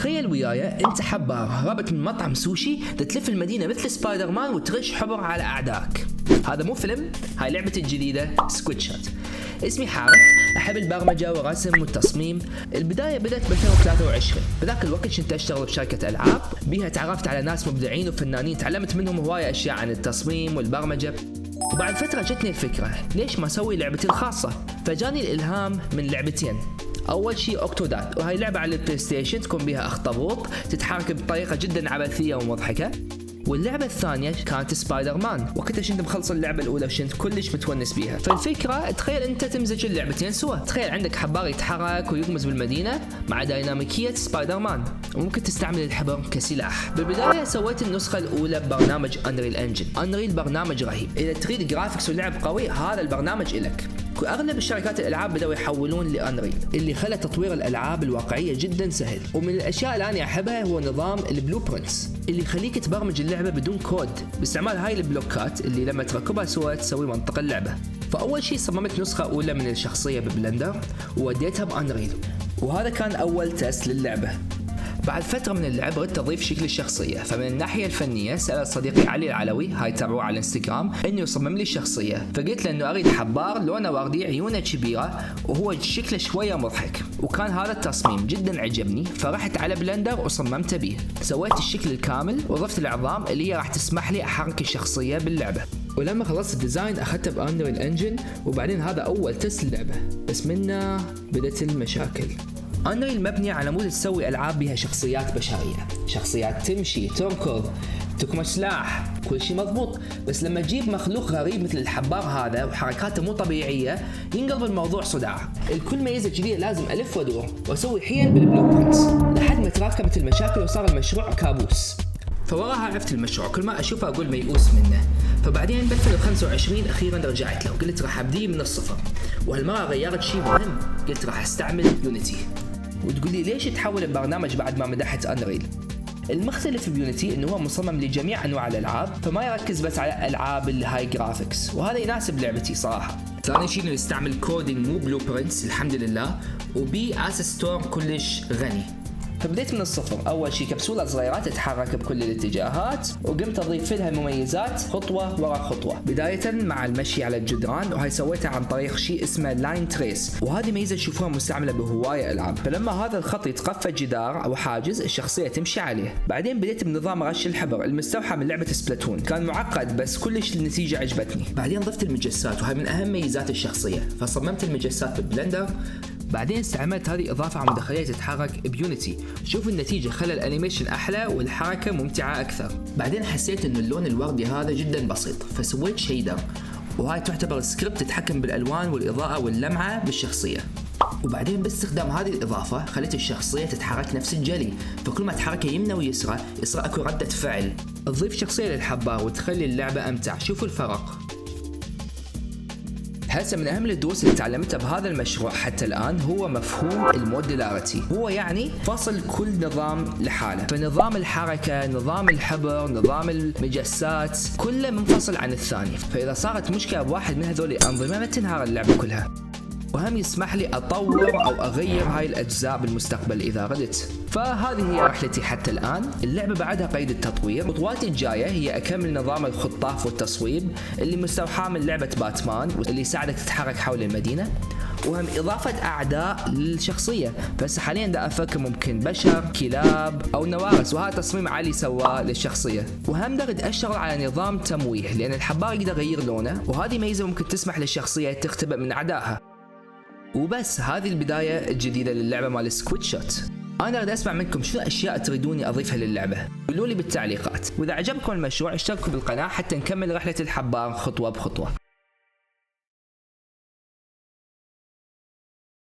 تخيل وياي انت حبار هربت من مطعم سوشي تلف المدينة مثل سبايدر مان وترش حبر على اعدائك. هذا مو فيلم، هاي لعبتي الجديدة سكويد شوت. اسمي حارث، احب البرمجة والرسم والتصميم. البداية بدأت ب 2023، بذاك الوقت كنت اشتغل بشركة العاب، بيها تعرفت على ناس مبدعين وفنانين، تعلمت منهم هواية اشياء عن التصميم والبرمجة. وبعد فترة جتني الفكرة ليش ما اسوي لعبتي الخاصة، فجاني الالهام من لعبتين. اول شيء اوكتوداد، وهي لعبة على البلاي ستيشن تكون بها اخطبوط تتحرك بطريقة جدا عبثية ومضحكة. واللعبة الثانية كانت سبايدر مان، وقتها كنت مخلص اللعبة الأولى وكنت كلش متونس بيها. فالفكرة تخيل أنت تمزج اللعبتين سوا، تخيل عندك حبار يتحرك ويغمز بالمدينة مع ديناميكية سبايدر مان، وممكن تستعمل الحبر كسلاح. بالبداية سويت النسخة الأولى ببرنامج أنريل إنجن. أنريل برنامج رهيب، إذا تريد جرافيكس ولعب قوي هذا البرنامج إلك. واغلب الشركات الالعاب بدأوا يحولون لانريل، اللي خلى تطوير الالعاب الواقعيه جدا سهل. ومن الاشياء اللي انا احبها هو نظام البلو برينتس اللي يخليك تبرمج اللعبه بدون كود باستعمال هاي البلوكات اللي لما تركبها سوا تسوي منطقه اللعبه. فاول شيء صممت نسخه اولى من الشخصيه ببلندر ووديتها بانريل، وهذا كان اول تست للعبه. بعد فترة من اللعب ردت أضيف شكل الشخصية، فمن الناحية الفنية سأل صديقي علي العلوي، هاي تابعوه على الانستغرام، إنه يصمم لي الشخصية. فقلت له إنه أريد حبار لونه وردي، عيونه كبيرة، وهو شكله شوية مضحك. وكان هذا التصميم جدا عجبني، فرحت على بلندر وصممت به. سويت الشكل الكامل وضفت العظام اللي هي راح تسمح لي أحرك الشخصية باللعبة. ولما خلصت الديزاين أخذته بأنريل إنجن، وبعدين هذا أول تست للعبة، بس منه بدت المشاكل. أنريل مبني على مود تسوي ألعاب بها شخصيات بشرية، شخصيات تمشي، تركض، تكمش سلاح، كل شيء مضبوط. بس لما تجيب مخلوق غريب مثل الحبار هذا وحركاته مو طبيعية ينقلب الموضوع صداع. الكل ميزة جديدة لازم ألف وأدور وأسوي حيل بالبلوبرنتس لحد ما تراكمت المشاكل وصار المشروع كابوس. فوراها عرفت المشروع كل ما أشوفه أقول ميؤوس منه. فبعدين ب 2025 أخيرا رجعت له وقلت راح أبدي من الصفر، وهالمرة غيرت شيء مهم، قلت راح أستعمل يونيتي. وتقولي ليش تحول البرنامج بعد ما مدحت أنريل؟ المختلف بيونيتي انه هو مصمم لجميع انواع الالعاب، فما يركز بس على العاب الهاي جرافيكس، وهذا يناسب لعبتي صراحه. ثاني شيء انه يستعمل كودينج مو بلو برينتس الحمد لله، وبي اس ستور كلش غني. فبديت من الصفر. اول شيء كبسوله صغيره تتحرك بكل الاتجاهات، وقمت اضيف لها مميزات خطوه ورا خطوه، بدايه مع المشي على الجدران، وهي سويتها عن طريق شيء اسمه لاين تريس، وهذه ميزه تشوفوها مستعمله بهوايه العاب. فلما هذا الخط يتقفى جدار او حاجز الشخصيه تمشي عليه. بعدين بديت بنظام رش الحبر المستوحى من لعبه سبلاتون، كان معقد بس كلش النتيجه عجبتني. بعدين ضفت المجسات، وهي من اهم ميزات الشخصيه، فصممت المجسات بالبلندر. بعدين استعملت هذه إضافة على مدخلية تتحرك بيونيتي. شوفوا النتيجة، خلى الأنيميشن أحلى والحركة ممتعة أكثر. بعدين حسيت إنه اللون الوردي هذا جدا بسيط، فسويت شيدر، وهاي تعتبر سكريبت تتحكم بالألوان والإضاءة واللمعة بالشخصية. وبعدين باستخدام هذه الإضافة خليت الشخصية تتحرك نفس الجلي، فكل ما تحركه يمنى ويسرى يصير أكو ردة فعل. تضيف شخصية للحبار وتخلي اللعبة أمتع. شوفوا الفرق. هسه من أهم الدروس اللي تعلمتها بهذا المشروع حتى الآن هو مفهوم الموديلاريتي، هو يعني فصل كل نظام لحاله. فنظام الحركة، نظام الحبر، نظام المجسات، كله منفصل عن الثاني، فإذا صارت مشكلة بواحد من هذول الأنظمة ما تنهار اللعبة كلها. وهم يسمح لي أطور أو أغير هاي الأجزاء بالمستقبل إذا ردت. فهذه هي رحلتي حتى الآن. اللعبة بعدها قيد التطوير. خطواتي الجاية هي أكمل نظام الخطاف والتصويب اللي مستوحى من لعبة باتمان، واللي يساعدك تتحرك حول المدينة، وهم إضافة أعداء للشخصية. بس حاليا دا أفكر ممكن بشر، كلاب أو نوارس، وهذا تصميم علي سواه للشخصية. وهم دا أشتغل على نظام تمويه، لأن الحبار يقدر يغير لونه، وهذه ميزة ممكن تسمح للشخصية تختبئ من أعدائها. وبس هذه البداية الجديدة للعبة مال سكويد شوت. أنا أريد أسمع منكم شنو أشياء تريدوني أضيفها للعبة، قولوا لي بالتعليقات. وإذا عجبكم المشروع اشتركوا بالقناة حتى نكمل رحلة الحبار خطوة بخطوة.